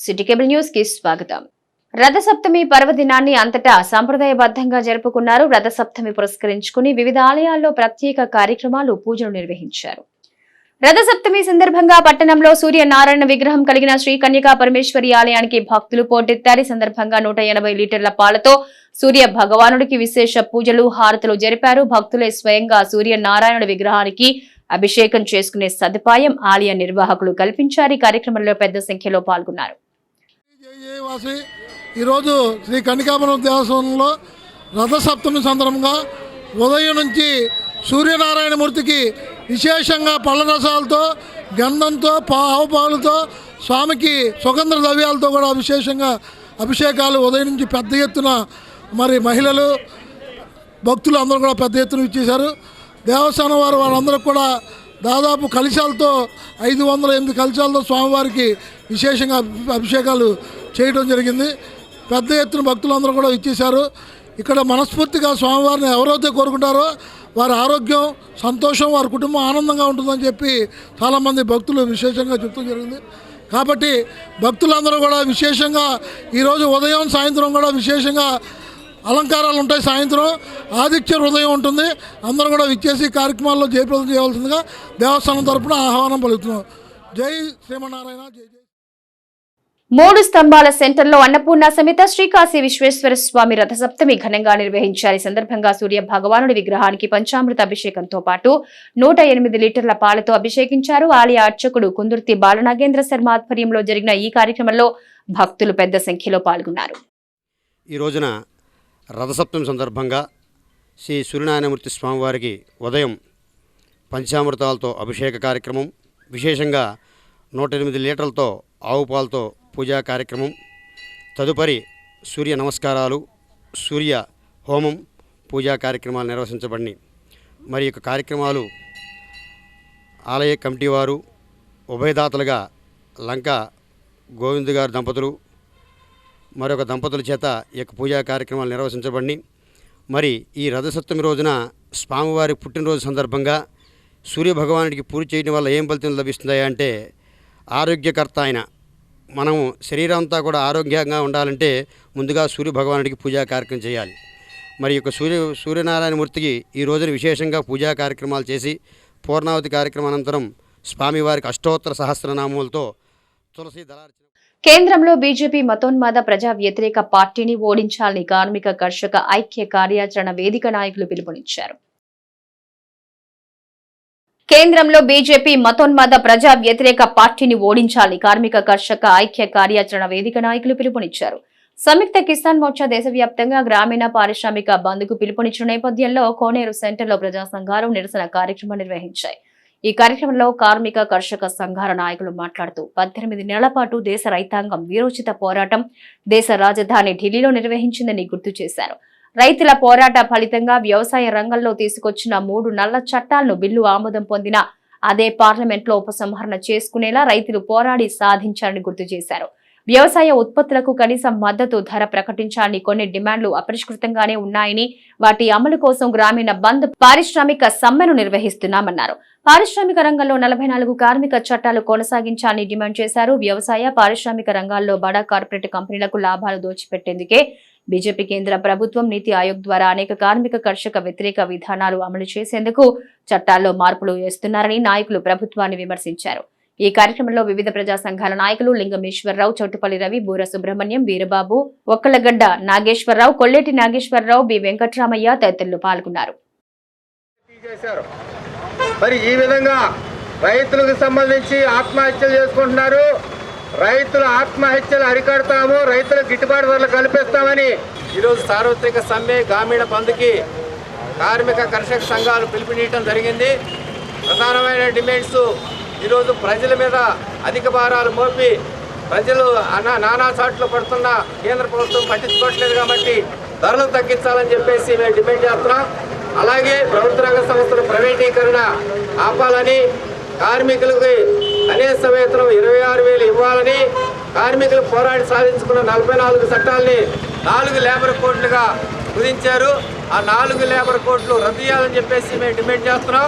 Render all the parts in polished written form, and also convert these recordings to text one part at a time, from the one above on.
City cable news కి స్వాగతం. రథసప్తమి పర్వదినాన్ని అంతటా సంప్రదాయబద్ధంగా జరుపుకున్నారు. రథసప్తమి పురస్కరించుకుని వివిధ ఆలయాల్లో ప్రత్యేక కార్యక్రమాలు, పూజలు నిర్వహించారు. రథసప్తమి సందర్భంగా పట్టణంలో సూర్యనారాయణ విగ్రహం కలిగిన శ్రీ కన్యకా పరమేశ్వరి ఆలయానికి భక్తులు పోటెత్తారు. సందర్భంగా 180 లీటర్ల పాలతో సూర్య భగవానుడికి విశేష పూజలు, హారతులు జరిపారు. భక్తులే స్వయంగా సూర్యనారాయణుడి విగ్రహానికి అభిషేకం చేసుకునే సదుపాయం ఆలయ నిర్వాహకులు కల్పించారు. ఈ కార్యక్రమంలో పెద్ద సంఖ్యలో పాల్గొన్నారు. ఈరోజు శ్రీ కన్యకాపురం దేవస్థానంలో రథసప్తమి సందర్భంగా ఉదయం నుంచి సూర్యనారాయణమూర్తికి విశేషంగా పళ్ళ రసాలతో, గంధంతో, ఆవుపాలతో, స్వామికి సుగంధ ద్రవ్యాలతో కూడా విశేషంగా అభిషేకాలు ఉదయం నుంచి పెద్ద ఎత్తున మరి మహిళలు, భక్తులు అందరూ కూడా పెద్ద ఎత్తున ఇచ్చేశారు. దేవస్థానం వారందరూ కూడా దాదాపు కలశాలతో 508 కలశాలతో స్వామివారికి విశేషంగా అభిషేకాలు చేయడం జరిగింది. పెద్ద ఎత్తున భక్తులందరూ కూడా ఇచ్చేశారు. ఇక్కడ మనస్ఫూర్తిగా స్వామివారిని ఎవరైతే కోరుకుంటారో వారి ఆరోగ్యం, సంతోషం, వారి కుటుంబం ఆనందంగా ఉంటుందని చెప్పి చాలామంది భక్తులు విశేషంగా చెప్తూ జరిగింది. కాబట్టి భక్తులందరూ కూడా విశేషంగా ఈరోజు ఉదయం, సాయంత్రం కూడా విశేషంగా అలంకారాలు ఉంటాయి. సాయంత్రం ఆదిత్య హృదయం ఉంటుంది. అందరూ కూడా విచ్చేసి కార్యక్రమాల్లో జయప్రదం చేయవలసిందిగా దేవస్థానం తరఫున ఆహ్వానం పలుకుతున్నాం. జై శ్రీమన్నారాయణ. జై జై. 3 స్తంభాల సెంటర్లో అన్నపూర్ణ సమేత శ్రీకాశీ విశ్వేశ్వర స్వామి రథసప్తమి ఘనంగా నిర్వహించారు. ఈ సందర్భంగా సూర్య భగవానుడి విగ్రహానికి పంచామృత అభిషేకంతో పాటు 108 లీటర్ల పాలతో అభిషేకించారు. ఆలయ అర్చకుడు కుందుర్తి బాలనాగేంద్ర శర్మ ఆధ్వర్యంలో జరిగిన ఈ కార్యక్రమంలో భక్తులు పెద్ద సంఖ్యలో పాల్గొన్నారు. ఈ రోజున రథసప్తమి సందర్భంగా శ్రీ సూర్యనారాయణమూర్తి స్వామివారికి ఉదయం పంచామృతాలతో అభిషేక కార్యక్రమం, విశేషంగా 108 లీటర్లతో ఆవు పాలతో పూజా కార్యక్రమం, తదుపరి సూర్య నమస్కారాలు, సూర్య హోమం, పూజా కార్యక్రమాలు నిర్వహించబడినాయి. మరి యొక్క కార్యక్రమాలు ఆలయ కమిటీ వారు ఉభయదాతలుగా లంక గోవింద్ గారి దంపతులు మరొక దంపతుల చేత ఈ యొక్క పూజా కార్యక్రమాలు నిర్వహించబడినాయి. మరి ఈ రథసప్తమి రోజున స్వామివారి పుట్టినరోజు సందర్భంగా సూర్యభగవానుడికి పూజ చేయడం వల్ల ఏం ఫలితం లభిస్తుందా అంటే, ఆరోగ్యకర్త ఆయన మనం శరీరం అంతా కూడా ఆరోగ్యంగా ఉండాలంటే ముందుగా సూర్యభగవానుడికి పూజా కార్యక్రమం చేయాలి. మరి యొక్క సూర్యనారాయణమూర్తికి ఈ రోజున విశేషంగా పూజా కార్యక్రమాలు చేసి పూర్ణావతి కార్యక్రమం అనంతరం స్వామివారికి అష్టోత్తర సహస్రనామములతో తులసి దళార్చన. కేంద్రంలో బీజేపీ మతోన్మాద ప్రజా వ్యతిరేక పార్టీని ఓడించాలని కార్మిక కర్షక ఐక్య కార్యాచరణ వేదిక నాయకులు పిలుపునిచ్చారు. కేంద్రంలో బీజేపీ మతోన్మాద ప్రజా వ్యతిరేక పార్టీని ఓడించాలని కార్మిక కర్షక ఐక్య కార్యాచరణ వేదిక నాయకులు పిలుపునిచ్చారు. సంయుక్త కిసాన్ మోర్చా దేశవ్యాప్తంగా గ్రామీణ పారిశ్రామిక బంద్కు పిలుపునిచ్చిన నేపథ్యంలో కోనేరు సెంటర్లో ప్రజా సంఘాలు నిరసన కార్యక్రమం నిర్వహించాయి. ఈ కార్యక్రమంలో కార్మిక కర్షక సంఘాల నాయకులు మాట్లాడుతూ 18 నెలల పాటు దేశ రైతాంగం వీరోచిత పోరాటం దేశ రాజధాని ఢిల్లీలో నిర్వహించిందని గుర్తు చేశారు. రైతుల పోరాట ఫలితంగా వ్యవసాయ రంగంలో తీసుకొచ్చిన 3 నల్ల చట్టాలను బిల్లు ఆమోదం పొందిన అదే పార్లమెంట్లో ఉపసంహరణ చేసుకునేలా రైతులు పోరాడి సాధించారని గుర్తు చేశారు. వ్యవసాయ ఉత్పత్తులకు కనీస మద్దతు ధర ప్రకటించాలని కొన్ని డిమాండ్లు అపరిష్కృతంగానే ఉన్నాయని, వాటి అమలు కోసం గ్రామీణ బంద్, పారిశ్రామిక సమ్మెను నిర్వహిస్తున్నామన్నారు. పారిశ్రామిక రంగంలో 44 కార్మిక చట్టాలు కొనసాగించాలని డిమాండ్ చేశారు. వ్యవసాయ, పారిశ్రామిక రంగాల్లో బడా కార్పొరేట్ కంపెనీలకు లాభాలు దోచిపెట్టేందుకే బీజేపీ కేంద్ర ప్రభుత్వం నీతి ఆయోగ్ ద్వారా అనేక కార్మిక కర్షక వ్యతిరేక విధానాలు అమలు చేసేందుకు చట్టాల్లో మార్పులు చేస్తున్నారని నాయకులు ప్రభుత్వాన్ని విమర్శించారు. ఈ కార్యక్రమంలో వివిధ ప్రజా సంఘాల నాయకులు లింగమేశ్వరరావు, చౌటుపల్లి రవి, బూర సుబ్రహ్మణ్యం, వీరబాబు, ఒక్కలగడ్డ నాగేశ్వరరావు, కొల్లేటి నాగేశ్వరరావు, బి వెంకట్రామయ్య తదితరులు పాల్గొన్నారు. మరి ఈ విధంగా రైతులకు సంబంధించి ఆత్మహత్యలు చేసుకుంటున్నారు. రైతుల ఆత్మహత్యలు అరికడతాము, రైతులకు గిట్టుబాటు ధరలు కల్పిస్తామని ఈరోజు సార్వత్రిక సమ్మె, గ్రామీణ బంద్కి కార్మిక కర్షక సంఘాలు పిలుపునియడం జరిగింది. ప్రధానమైన డిమాండ్స్ ఈరోజు ప్రజల మీద అధిక భారాలు మోపి ప్రజలు నానా చాట్లు పడుతున్న కేంద్ర ప్రభుత్వం పట్టించుకోవట్లేదు కాబట్టి ధరలు తగ్గించాలని చెప్పేసి మేము డిమాండ్ చేస్తున్నాం. అలాగే ప్రభుత్వ రంగ సంస్థల ప్రైవేటీకరణ ఆపాలని, కార్మికులకి కనీస వేతనం 26,000 ఇవ్వాలని, కార్మికులు పోరాడి సాధించుకున్న 44 చట్టాలని 4 లేబర్ కోడ్లుగా కుదించారు. ఆ 4 లేబర్ కోడ్లు రద్దు చేయాలని చెప్పేసి మేము డిమాండ్ చేస్తున్నాం.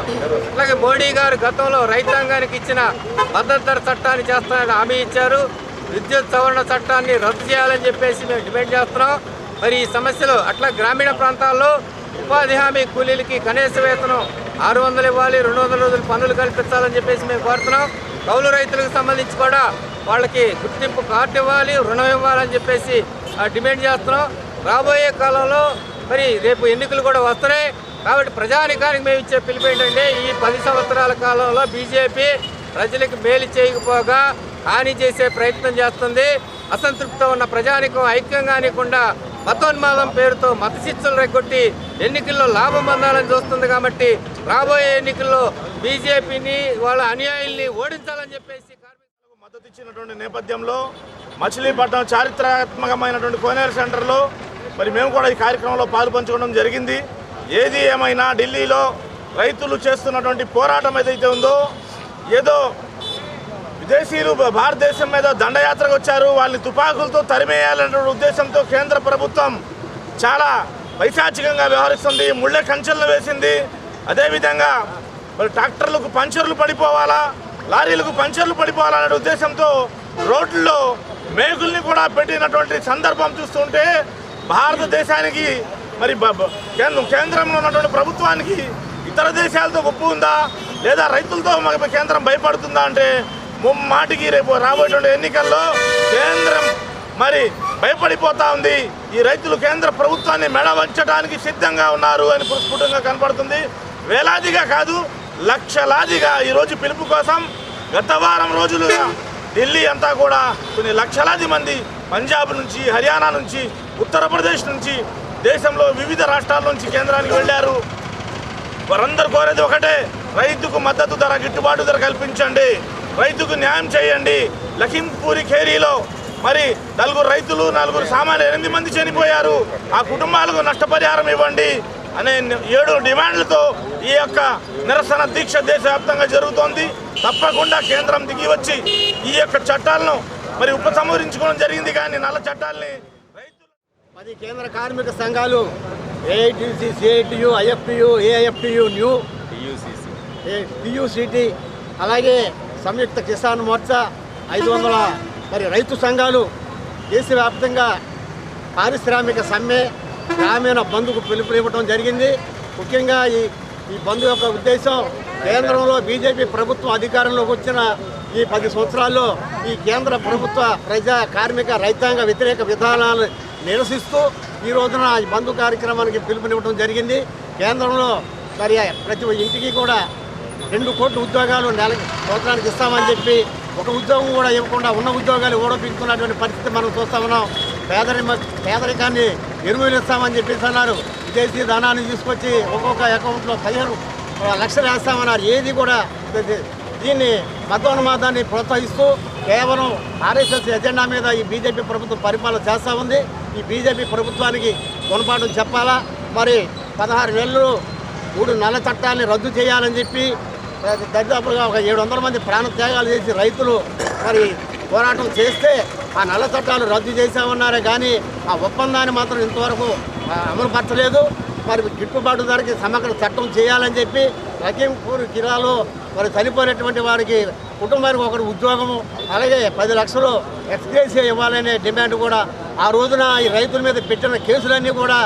అలాగే మోడీ గారు గతంలో రైతాంగానికి ఇచ్చిన మద్దతు ధర చట్టాన్ని చేస్తానని హామీ ఇచ్చారు. విద్యుత్ సవరణ చట్టాన్ని రద్దు చేయాలని చెప్పేసి మేము డిమాండ్ చేస్తున్నాం. మరి ఈ సమస్యలు అట్లా గ్రామీణ ప్రాంతాల్లో ఉపాధి హామీ కూలీలకి కనీస వేతనం 600 ఇవ్వాలి, 200 రోజులు పనులు కల్పించాలని చెప్పేసి మేము కోరుతున్నాం. కౌలు రైతులకు సంబంధించి కూడా వాళ్ళకి గుర్తింపు కార్డు ఇవ్వాలి, రుణం ఇవ్వాలని చెప్పేసి డిమాండ్ చేస్తున్నాం. రాబోయే కాలంలో మరి రేపు ఎన్నికలు కూడా వస్తున్నాయి కాబట్టి ప్రజానికానికి మేము ఇచ్చే పిలుపు ఏంటంటే ఈ 10 సంవత్సరాల కాలంలో బీజేపీ ప్రజలకు మేలు చేయకపోగా హాని చేసే ప్రయత్నం చేస్తుంది. అసంతృప్తితో ఉన్న ప్రజానికం ఐక్యంగా కానికుండా మతోన్మాదం పేరుతో మత శిక్షలు రెగ్గొట్టి ఎన్నికల్లో లాభం పొందాలని చూస్తుంది. కాబట్టి రాబోయే ఎన్నికల్లో బీజేపీని వాళ్ళ అనుయాయుల్ని ఓడించాలని చెప్పేసి కార్మికులకు మద్దతు ఇచ్చినటువంటి నేపథ్యంలో మచిలీపట్నం చారిత్రాత్మకమైనటువంటి కోనేరు సెంటర్లో మరి మేము కూడా ఈ కార్యక్రమంలో పాల్పంచుకోవడం జరిగింది. ఏది ఏమైనా ఢిల్లీలో రైతులు చేస్తున్నటువంటి పోరాటం ఏదైతే ఉందో, ఏదో విదేశీయులు భారతదేశం మీద దండయాత్రకు వచ్చారు, వాళ్ళని తుపాకులతో తరిమేయాలనే ఉద్దేశంతో కేంద్ర ప్రభుత్వం చాలా పైశాచికంగా వ్యవహరిస్తుంది, ముళ్ళ కంచెలను వేసింది. అదేవిధంగా మరి ట్రాక్టర్లకు పంచర్లు పడిపోవాలా, లారీలకు పంచర్లు పడిపోవాలనే ఉద్దేశంతో రోడ్లలో మేకుల్ని కూడా పెట్టినటువంటి సందర్భం చూస్తుంటే భారతదేశానికి మరి కేంద్రంలో ఉన్నటువంటి ప్రభుత్వానికి ఇతర దేశాలతో గొప్ప ఉందా లేదా రైతులతో కేంద్రం భయపడుతుందా అంటే ముమ్మాటికి రేపు రాబోయేటువంటి ఎన్నికల్లో కేంద్రం మరి భయపడిపోతా ఉంది. ఈ రైతులు కేంద్ర ప్రభుత్వాన్ని మెడ వంచడానికి సిద్ధంగా ఉన్నారు అని ప్రస్ఫుటంగా కనపడుతుంది. వేలాదిగా కాదు లక్షలాదిగా ఈరోజు పిలుపు కోసం గత వారం రోజులుగా ఢిల్లీ అంతా కూడా కొన్ని లక్షలాది మంది పంజాబ్ నుంచి, హర్యానా నుంచి, ఉత్తరప్రదేశ్ నుంచి, దేశంలో వివిధ రాష్ట్రాల నుంచి కేంద్రానికి వెళ్ళారు. వారందరూ కోరేది ఒకటే, రైతుకు మద్దతు ధర, గిట్టుబాటు ధర కల్పించండి, రైతుకు న్యాయం చేయండి. లఖింపూరి ఖేరీలో మరి 4 రైతులు 4 సామాన్యులు 8 మంది చనిపోయారు, ఆ కుటుంబాలకు నష్టపరిహారం ఇవ్వండి అనే 7 డిమాండ్లతో ఈ యొక్క నిరసన దీక్ష దేశవ్యాప్తంగా జరుగుతోంది. తప్పకుండా కేంద్రం దిగి వచ్చి ఈ యొక్క చట్టాలను మరి ఉపసంహరించుకోవడం జరిగింది. కానీ నల్ల చట్టాలని 10 కేంద్ర కార్మిక సంఘాలు AITC, CITU, IFTU, AIFTU, new పియుసిటి, అలాగే సంయుక్త కిసాన్ మోర్చా 500 మరి రైతు సంఘాలు దేశవ్యాప్తంగా పారిశ్రామిక సమ్మె, గ్రామీణ బంద్కు పిలుపునివ్వడం జరిగింది. ముఖ్యంగా ఈ బంద్ యొక్క ఉద్దేశం కేంద్రంలో బీజేపీ ప్రభుత్వం అధికారంలోకి వచ్చిన ఈ 10 సంవత్సరాల్లో ఈ కేంద్ర ప్రభుత్వ ప్రజా కార్మిక రైతాంగ వ్యతిరేక విధానాలు నిరసిస్తూ ఈ రోజున ఈ బంద్ కార్యక్రమానికి పిలుపునివ్వడం జరిగింది. కేంద్రంలో మరి ప్రతి ఇంటికి కూడా 2 కోట్ల ఉద్యోగాలు సంవత్సరానికి ఇస్తామని చెప్పి ఒక ఉద్యోగం కూడా ఇవ్వకుండా ఉన్న ఉద్యోగాలు ఓడపించుకున్నటువంటి పరిస్థితి మనం చూస్తా ఉన్నాం. పేదరికాన్ని నిర్మూలిస్తామని చెప్పేసి అన్నారు. విదేశీ ధనాన్ని తీసుకొచ్చి ఒక్కొక్క అకౌంట్లో 15 లక్షలు వేస్తామన్నారు. ఏది కూడా దీన్ని మతోన్మాదాన్ని ప్రోత్సహిస్తూ కేవలం ఆర్ఎస్ఎస్ ఎజెండా మీద ఈ బీజేపీ ప్రభుత్వం పరిపాలన చేస్తూ ఉంది. ఈ బీజేపీ ప్రభుత్వానికి గుణపాఠం చెప్పాలా. మరి 16 నెలలు 3 నల్ల చట్టాలని రద్దు చేయాలని చెప్పి దరిదాపులుగా ఒక 700 మంది ప్రాణ త్యాగాలు చేసి రైతులు మరి పోరాటం చేస్తే ఆ నల్ల చట్టాలు రద్దు చేసామన్నారే కానీ ఆ ఒప్పందాన్ని మాత్రం ఇంతవరకు అమలుపరచలేదు. మరి గిట్టుబాటు ధరకి సమగ్ర చట్టం చేయాలని చెప్పి లఖింపూర్ జిల్లాలో మరి చనిపోయినటువంటి వారికి కుటుంబానికి ఒకరు ఉద్యోగము, అలాగే 10 లక్షలు ఎక్స్గ్రేషియా ఇవ్వాలనే డిమాండ్ కూడా ఆ రోజున ఈ రైతుల మీద పెట్టిన కేసులన్నీ కూడా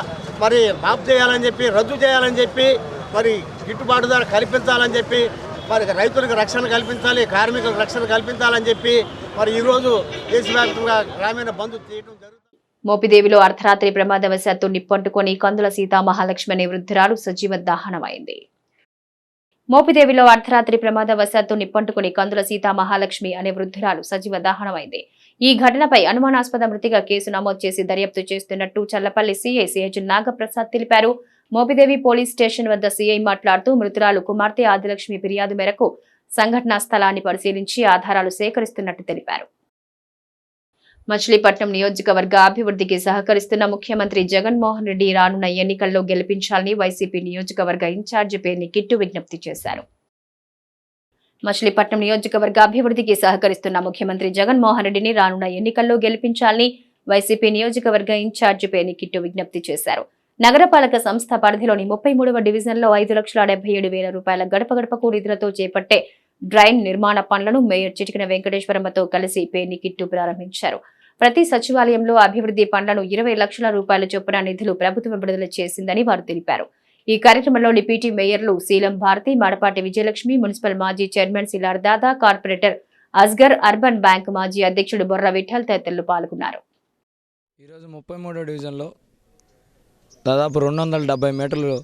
మరి మాఫ్ చేయాలని చెప్పి, రద్దు చేయాలని చెప్పి, మరి గిట్టుబాటు ధర కల్పించాలని చెప్పి, మరి రైతులకు రక్షణ కల్పించాలి, కార్మికులకు రక్షణ కల్పించాలని చెప్పి మరి ఈరోజు దేశవ్యాప్తంగా గ్రామీణ బంద్ చేయడం జరుగుతుంది. మోపిదేవిలో అర్ధరాత్రి ప్రమాదవశాత్తు నిప్పంటుకొని కందుల సీతామహాలక్ష్మి అనే వృద్ధురాలు సజీవ దహనమైంది. మోపిదేవిలో అర్ధరాత్రి ప్రమాదవశాత్తు నిప్పంటుకుని కందుల సీతామహాలక్ష్మి అనే వృద్ధురాలు సజీవ దహనమైంది. ఈ ఘటనపై అనుమానాస్పద మృతిగా కేసు నమోదు చేసి దర్యాప్తు చేస్తున్నట్టు చల్లపల్లి సీఐ సిహెచ్ నాగప్రసాద్ తెలిపారు. మోపిదేవి పోలీస్ స్టేషన్ వద్ద సీఐ మాట్లాడుతూ మృతురాలు కుమార్తె ఆదిలక్ష్మి ఫిర్యాదు మేరకు సంఘటనా స్థలాన్ని పరిశీలించి ఆధారాలు సేకరిస్తున్నట్టు తెలిపారు. మచిలీపట్నం నియోజకవర్గ అభివృద్ధికి సహకరిస్తున్న ముఖ్యమంత్రి జగన్మోహన్ రెడ్డి రానున్న ఎన్నికల్లో గెలిపించాలని వైసీపీ నియోజకవర్గ ఇన్ఛార్జి పేర్ని కిట్టు విజ్ఞప్తి చేశారు. మచిలీపట్నం నియోజకవర్గ అభివృద్ధికి సహకరిస్తున్న ముఖ్యమంత్రి జగన్మోహన్ రెడ్డిని రానున్న ఎన్నికల్లో గెలిపించాలని వైసీపీ నియోజకవర్గ ఇన్ఛార్జి పేర్ని కిట్టు విజ్ఞప్తి చేశారు. నగరపాలక సంస్థ పరిధిలోని 33వ డివిజన్లో 5,77,000 రూపాయల గడప గడపకు నిధులతో చేపట్టే డ్రైన్ నిర్మాణ పనులను మేయర్ చిటికిన వెంకటేశ్వరమ్మతో కలిసి పేర్ని కిట్టు ప్రారంభించారు. ప్రతి సచివాలయంలో అభివృద్ధి పనులను 20 లక్షల రూపాయల చొప్పున నిధులు ప్రభుత్వం విడుదల చేసిందని వారు తెలిపారు. ఈ కార్యక్రమంలో డిప్యూటీ మేయర్లు శీలం భారతి, మాడపాటి విజయలక్ష్మి, మున్సిపల్ మాజీ చైర్మన్ సిలార్ దాదా, కార్పొరేటర్ అస్గర్, అర్బన్ బ్యాంక్ మాజీ అధ్యక్షుడు బొర్ర విఠల్ తదితరులు పాల్గొన్నారు. ఈరోజు 33వ డివిజన్లో దాదాపు 270 మీటర్లు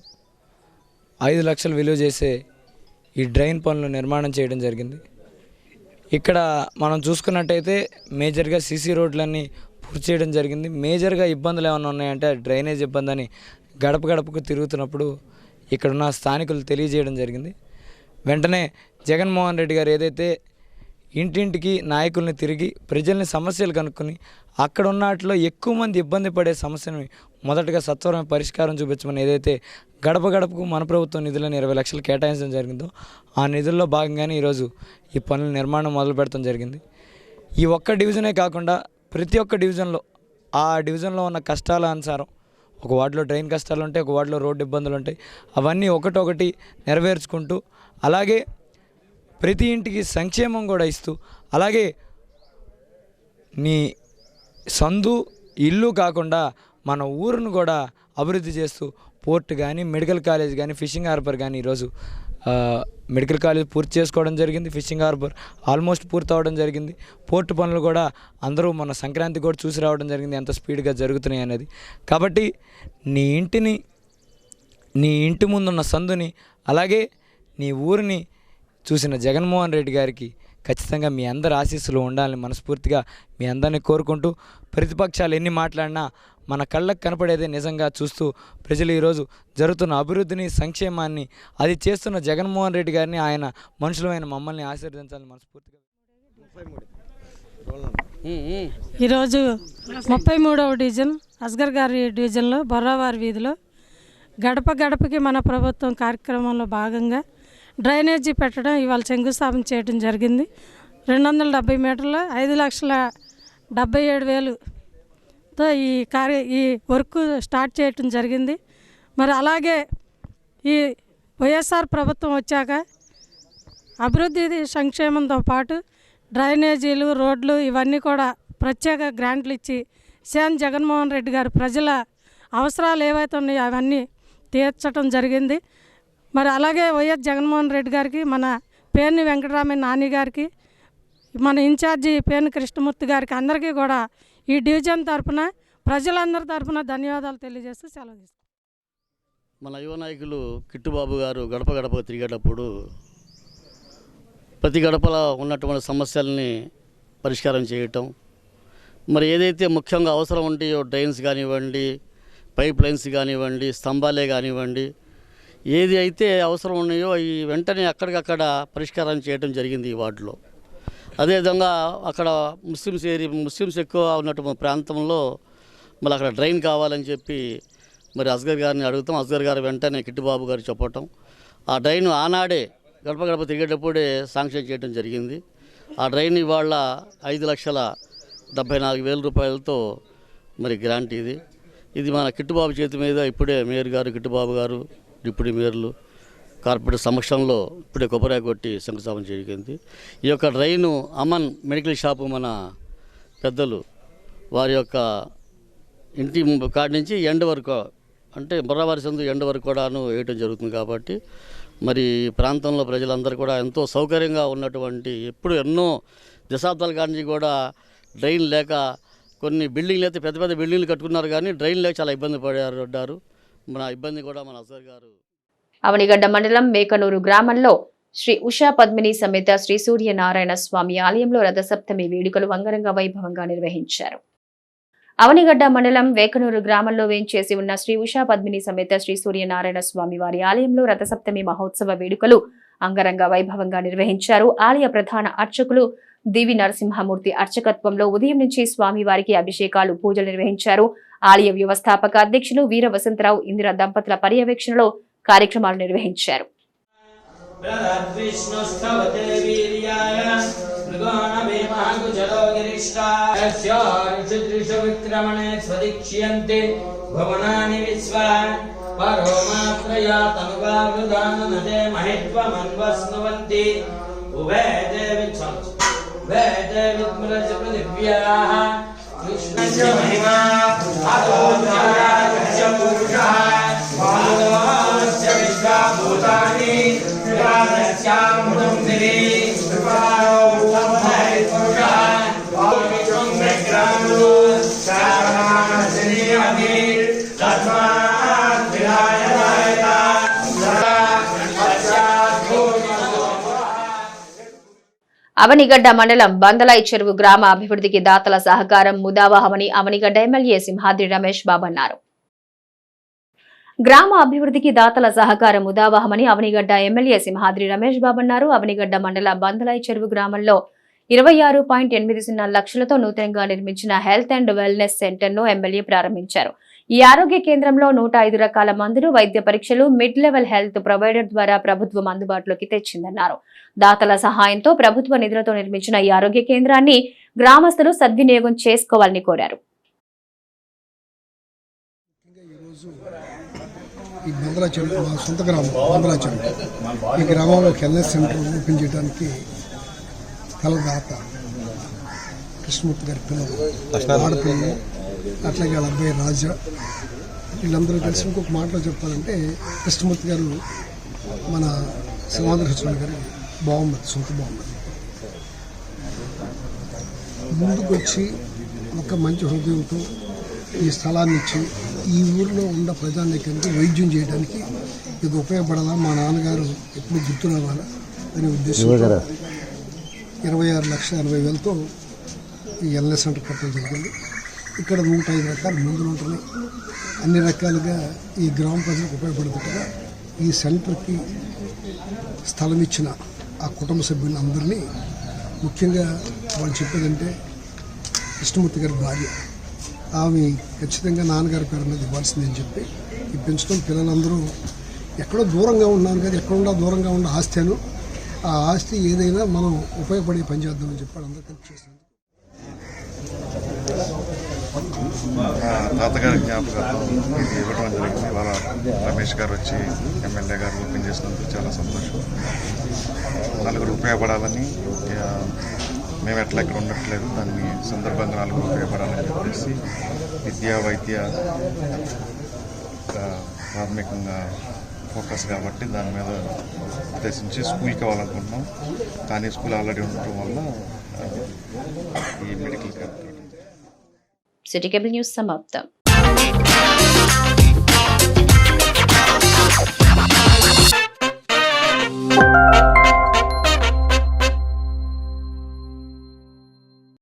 5 లక్షలు విలువ చేసే ఈ డ్రైన్ పనులు నిర్మాణం చేయడం జరిగింది. ఇక్కడ మనం చూసుకున్నట్టయితే మేజర్గా సీసీ రోడ్లన్నీ పూర్తి చేయడం జరిగింది. మేజర్గా ఇబ్బందులు ఏమైనా ఉన్నాయంటే డ్రైనేజ్ ఇబ్బంది అని గడప గడపకు తిరుగుతున్నప్పుడు ఇక్కడున్న స్థానికులు తెలియజేయడం జరిగింది. వెంటనే జగన్మోహన్ రెడ్డి గారు ఏదైతే ఇంటింటికి నాయకుల్ని తిరిగి ప్రజల్ని సమస్యలు కనుక్కొని అక్కడ ఉన్న వాటిలో ఎక్కువ మంది ఇబ్బంది పడే సమస్యను మొదటగా సత్వరమే పరిష్కారం చూపించమని ఏదైతే గడప గడపకు మన ప్రభుత్వం నిధులను 20 లక్షలు కేటాయించడం జరిగిందో ఆ నిధుల్లో భాగంగానే ఈరోజు ఈ పనుల నిర్మాణం మొదలు పెడతాం జరిగింది. ఈ ఒక్క డివిజనే కాకుండా ప్రతి ఒక్క డివిజన్లో ఆ డివిజన్లో ఉన్న కష్టాల అనుసారం ఒక వార్డులో డ్రైన్ కష్టాలు ఉంటాయి, ఒక వార్డులో రోడ్డు ఇబ్బందులు ఉంటాయి. అవన్నీ ఒకటొకటి నెరవేర్చుకుంటూ అలాగే ప్రతి ఇంటికి సంక్షేమం కూడా ఇస్తూ అలాగే నీ సందు ఇల్లు కాకుండా మన ఊరును కూడా అభివృద్ధి చేస్తూ పోర్ట్ కానీ, మెడికల్ కాలేజ్ కానీ, ఫిషింగ్ హార్బర్ కానీ ఈరోజు మెడికల్ కాలేజ్ పూర్తి చేసుకోవడం జరిగింది. ఫిషింగ్ హార్బర్ ఆల్మోస్ట్ పూర్తి అవ్వడం జరిగింది. పోర్టు పనులు కూడా అందరూ మన సంక్రాంతి కూడా చూసి రావడం జరిగింది ఎంత స్పీడ్గా జరుగుతున్నాయి అనేది. కాబట్టి నీ ఇంటి ముందున్న సందుని అలాగే నీ ఊరిని చూసిన జగన్మోహన్ రెడ్డి గారికి ఖచ్చితంగా మీ అందరి ఆశీస్సులు ఉండాలని మనస్ఫూర్తిగా మీ అందరినీ కోరుకుంటూ, ప్రతిపక్షాలు ఎన్ని మాట్లాడినా మన కళ్ళకు కనపడేదే నిజంగా చూస్తూ ప్రజలు ఈరోజు జరుగుతున్న అభివృద్ధిని, సంక్షేమాన్ని, అది చేస్తున్న జగన్మోహన్ రెడ్డి గారిని, ఆయన మనుషులమైన మమ్మల్ని ఆశీర్వదించాలని మనస్ఫూర్తిగా. ఈరోజు 33వ డివిజన్ అస్గర్ గారి డివిజన్లో బొర్రావారి వీధిలో గడప గడపకి మన ప్రభుత్వం కార్యక్రమంలో భాగంగా డ్రైనేజీ పెట్టడం ఇవాళ శంకుస్థాపన చేయడం జరిగింది. 270 మీటర్ల 5,77,000తో ఈ వర్క్ స్టార్ట్ చేయటం జరిగింది. మరి అలాగే ఈ వైఎస్ఆర్ ప్రభుత్వం వచ్చాక అభివృద్ధి సంక్షేమంతో పాటు డ్రైనేజీలు, రోడ్లు ఇవన్నీ కూడా ప్రత్యేక గ్రాంట్లు ఇచ్చి సీఎం జగన్మోహన్ రెడ్డి గారు ప్రజల అవసరాలు ఏవైతే ఉన్నాయో అవన్నీ తీర్చడం జరిగింది. మరి అలాగే వైఎస్ జగన్మోహన్ రెడ్డి గారికి, మన పేర్ని వెంకటరామయ్య నాని గారికి, మన ఇన్ఛార్జి పేర్ని కృష్ణమూర్తి గారికి అందరికీ కూడా ఈ డివిజన్ తరఫున ప్రజలందరి తరఫున ధన్యవాదాలు తెలియజేస్తూ సెలవు తీసుకుంటాం. మన యువ నాయకులు కిట్టుబాబు గారు గడప గడప తిరిగేటప్పుడు ప్రతి గడపలో ఉన్నటువంటి సమస్యల్ని పరిష్కారం చేయటం, మరి ఏదైతే ముఖ్యంగా అవసరం ఉంటాయో డ్రైన్స్ కానివ్వండి, పైప్ లైన్స్ కానివ్వండి, స్తంభాలే కానివ్వండి, ఏది అయితే అవసరం ఉన్నాయో ఈ వెంటనే అక్కడికక్కడ పరిష్కారం చేయడం జరిగింది ఈ వార్డులో. అదేవిధంగా అక్కడ ముస్లిమ్స్ ఎక్కువ ఉన్నటువంటి ప్రాంతంలో మళ్ళీ అక్కడ డ్రైన్ కావాలని చెప్పి మరి అస్గర్ గారిని అడుగుతాం. అస్గర్ గారు వెంటనే కిట్టుబాబు గారు చెప్పటం, ఆ డ్రైన్ ఆనాడే గడప గడప తిరిగేటప్పుడే శాంక్షన్ చేయడం జరిగింది. ఆ డ్రైన్ ఇవాళ 5,74,000 రూపాయలతో మరి గ్రాంట్ ఇది మన కిట్టుబాబు చేతి మీద ఇప్పుడే మేయర్ గారు, కిట్టుబాబు గారు, డిప్యూటీ మేయర్లు, కార్పొరేటర్ సమక్షంలో ఇప్పుడే కొబ్బరి కొట్టి శంకుస్థాపన జరిగింది. ఈ యొక్క డ్రైను అమన్ మెడికల్ షాపు మన పెద్దలు వారి యొక్క ఇంటి కాడి నుంచి ఎండ్ వరకు, అంటే బొర్రావారి సందు ఎండ్ వరకు కూడాను వేయటం జరుగుతుంది. కాబట్టి మరి ప్రాంతంలో ప్రజలందరూ కూడా ఎంతో సౌకర్యంగా ఉన్నటువంటి, ఎప్పుడు ఎన్నో దశాబ్దాల కాడి నుంచి కూడా డ్రైన్ లేక కొన్ని బిల్డింగ్లు అయితే పెద్ద పెద్ద బిల్డింగ్లు కట్టుకున్నారు, కానీ డ్రైన్ లేక చాలా ఇబ్బంది పడ్డారు. మన ఇబ్బంది కూడా మన అస్గర్ గారు. అవనిగడ్డ మండలం మేకనూరు గ్రామంలో శ్రీ ఉషా పద్మిని సమేత శ్రీ సూర్యనారాయణ స్వామి ఆలయంలో రథసప్తమి వేడుకలు అంగరంగ వైభవంగా నిర్వహించారు. అవనిగడ్డ మండలం వేకనూరు గ్రామంలో వేంచేసి ఉన్న శ్రీ ఉషా పద్మిని సమేత శ్రీ సూర్యనారాయణ స్వామి వారి ఆలయంలో రథసప్తమి మహోత్సవ వేడుకలు అంగరంగ వైభవంగా నిర్వహించారు. ఆలయ ప్రధాన అర్చకులు దివి నరసింహమూర్తి అర్చకత్వంలో ఉదయం నుంచి స్వామివారికి అభిషేకాలు, పూజలు నిర్వహించారు. ఆలయ వ్యవస్థాపక అధ్యక్షులు వీర వసంతరావు ఇందిరా దంపతుల పర్యవేక్షణలో కార్యక్రమాలు నిర్వహించారు. అవనిగడ్డ మండలం బందలాయి చెరువు గ్రామ అభివృద్ధికి దాతల సహకారం ముదావహమని అవనిగడ్డ ఎమ్మెల్యే సింహాద్రి రమేష్ బాబు అన్నారు. గ్రామ అభివృద్ధికి దాతల సహకారం ముదావహమని అవనిగడ్డ ఎమ్మెల్యే సింహాద్రి రమేష్ బాబు అన్నారు. అవనిగడ్డ మండలం బందలాయి చెరువు గ్రామంలో 26.80 లక్షలతో నూతనంగా నిర్మించిన హెల్త్ అండ్ వెల్నెస్ సెంటర్ ను ఎమ్మెల్యే ప్రారంభించారు. ఈ ఆరోగ్య కేంద్రంలో 105 రకాల మందులు, వైద్య పరీక్షలు, మిడ్ లెవెల్ హెల్త్ ప్రొవైడర్ ద్వారా ప్రభుత్వం అందుబాటులోకి తెచ్చిందన్నారు. దాతల సహాయంతో ప్రభుత్వ నిధులతో నిర్మించిన ఈ ఆరోగ్య కేంద్రాన్ని గ్రామస్తులు సద్వినియోగం చేసుకోవాలని కోరారు. ఈ బందలాచెరువు మా సొంత గ్రామం బందలాచెరువు. ఈ గ్రామంలో వెల్నెస్ సెంటర్ ఓపెన్ చేయడానికి కలదాత కృష్ణమూర్తి గారి పిల్లలు ఆడపిల్లలు, అట్లాగే వాళ్ళ అబ్బాయి రాజా, వీళ్ళందరూ కలిసి ఇంకొక మాటలో చెప్పాలంటే కృష్ణమూర్తి గారు మన సింహాద్రి గారు బాగుంది, సొంత బాగుంది. ముందుకొచ్చి ఒక మంచి హృదయంతో ఈ స్థలాన్ని ఇచ్చి ఈ ఊరిలో ఉన్న ప్రజానీకానికి వైద్యం చేయడానికి ఇది ఉపయోగపడాలా, మా నాన్నగారు ఎప్పుడు గుర్తు రావాలా అనే ఉద్దేశంతో 26,80,000తో ఈ వెల్నెస్ సెంటర్ కట్టడం జరిగింది. ఇక్కడ 105 రకాల మందులు ఉంటున్నాయి. అన్ని రకాలుగా ఈ గ్రామ ప్రజలకు ఉపయోగపడుతుంటగా ఈ సెంటర్కి స్థలం ఇచ్చిన ఆ కుటుంబ సభ్యులందరినీ, ముఖ్యంగా వాళ్ళు చెప్పేదంటే కృష్ణమూర్తి గారి భార్య, ఆమె ఖచ్చితంగా నాన్నగారి పేరు మీద ఇవ్వాల్సిందని చెప్పి ఈ పెంచడం పిల్లలందరూ ఎక్కడో దూరంగా ఉన్నాను కదా, ఎక్కడున్నా దూరంగా ఉన్న ఆస్తిను, ఆ ఆస్తి ఏదైనా మనం ఉపయోగపడే పని చేద్దామని చెప్పి అందరికీ చేశాను. తాతగారి జ్ఞాపకార్థం ఇది ఇవ్వడం జరిగింది. ఇవాళ రమేష్ గారు వచ్చి ఎమ్మెల్యే గారు ఓపెన్ చేసినందుకు చాలా సంతోషం. నలుగురు ఉపయోగపడాలని, మేము ఎట్లా ఇక్కడ ఉండట్లేదు, దాన్ని సందర్భంగా నలుగురు ఉపయోగపడాలని చెప్పేసి విద్యా వైద్య ప్రాథమికంగా ఫోకస్ కాబట్టి దాని మీద ఉద్దేశించి స్కూల్కి ఇవ్వాలనుకుంటున్నాం. కానీ స్కూల్ ఆల్రెడీ ఉండటం వల్ల ఈ medical camp. City cable news సమాప్తం.